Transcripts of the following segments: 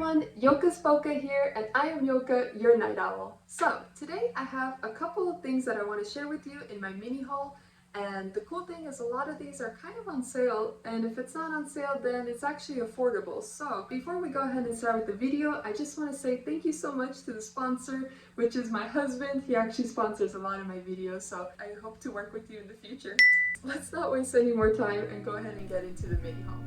everyone, Yoka's Polka here, and I am Yoka, your night owl. So, today I have a couple of things that I want to share with you in my mini haul, and the cool thing is a lot of these are kind of on sale, and if it's not on sale then it's actually affordable. So, before we go ahead and start with the video, I just want to say thank you so much to the sponsor, which is my husband. He actually sponsors a lot of my videos, so I hope to work with you in the future. Let's not waste any more time and go ahead and get into the mini haul.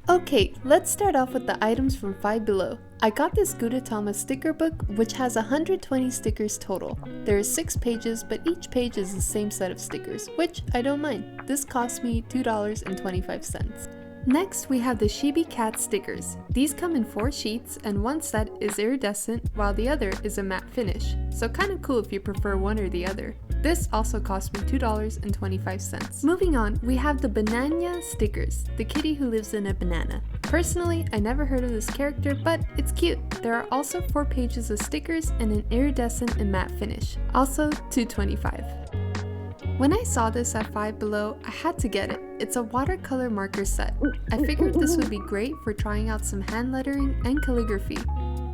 Okay, let's start off with the items from Five Below. I got this Gudetama sticker book, which has 120 stickers total. There are 6 pages, but each page is the same set of stickers, which I don't mind. This cost me $2.25. Next, we have the Chibi Cat stickers. These come in 4 sheets, and one set is iridescent, while the other is a matte finish. So kinda cool if you prefer one or the other. This also cost me $2.25. Moving on, we have the Banana stickers, the kitty who lives in a banana. Personally, I never heard of this character, but it's cute. There are also 4 pages of stickers and an iridescent and matte finish. Also $2.25. When I saw this at Five Below, I had to get it. It's a watercolor marker set. I figured this would be great for trying out some hand lettering and calligraphy.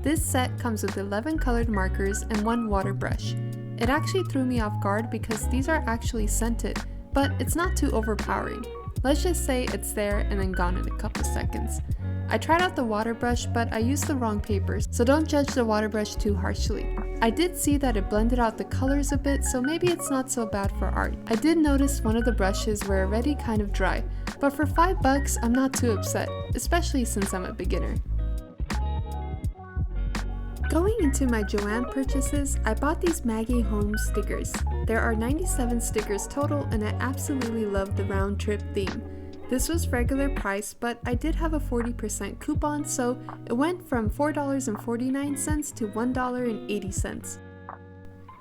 This set comes with 11 colored markers and 1 water brush. It actually threw me off guard because these are actually scented, but it's not too overpowering. Let's just say it's there and then gone in a couple seconds. I tried out the water brush, but I used the wrong papers, so don't judge the water brush too harshly. I did see that it blended out the colors a bit, so maybe it's not so bad for art. I did notice one of the brushes were already kind of dry, but for $5 I'm not too upset, especially since I'm a beginner. Going into my Joann purchases, I bought these Maggie Home stickers. There are 97 stickers total, and I absolutely love the round trip theme. This was regular price, but I did have a 40% coupon, so it went from $4.49 to $1.80.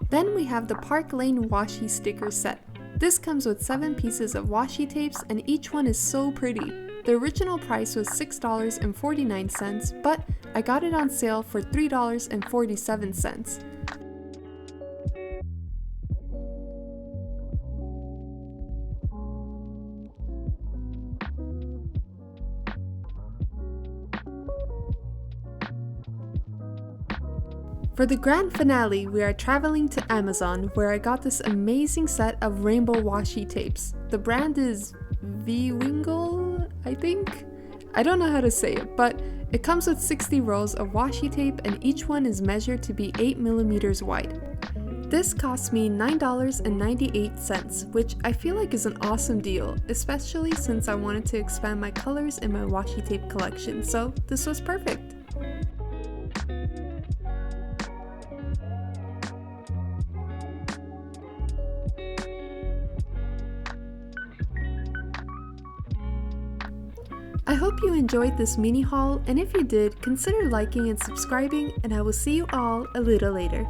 Then we have the Park Lane washi sticker set. This comes with 7 pieces of washi tapes, and each one is so pretty. The original price was $6.49, but I got it on sale for $3.47. For the grand finale, we are traveling to Amazon, where I got this amazing set of rainbow washi tapes. The brand is V-Wingle, I think? I don't know how to say it, but it comes with 60 rolls of washi tape, and each one is measured to be 8mm wide. This cost me $9.98, which I feel like is an awesome deal, especially since I wanted to expand my colors in my washi tape collection, so this was perfect. I hope you enjoyed this mini haul, and if you did, consider liking and subscribing, and I will see you all a little later.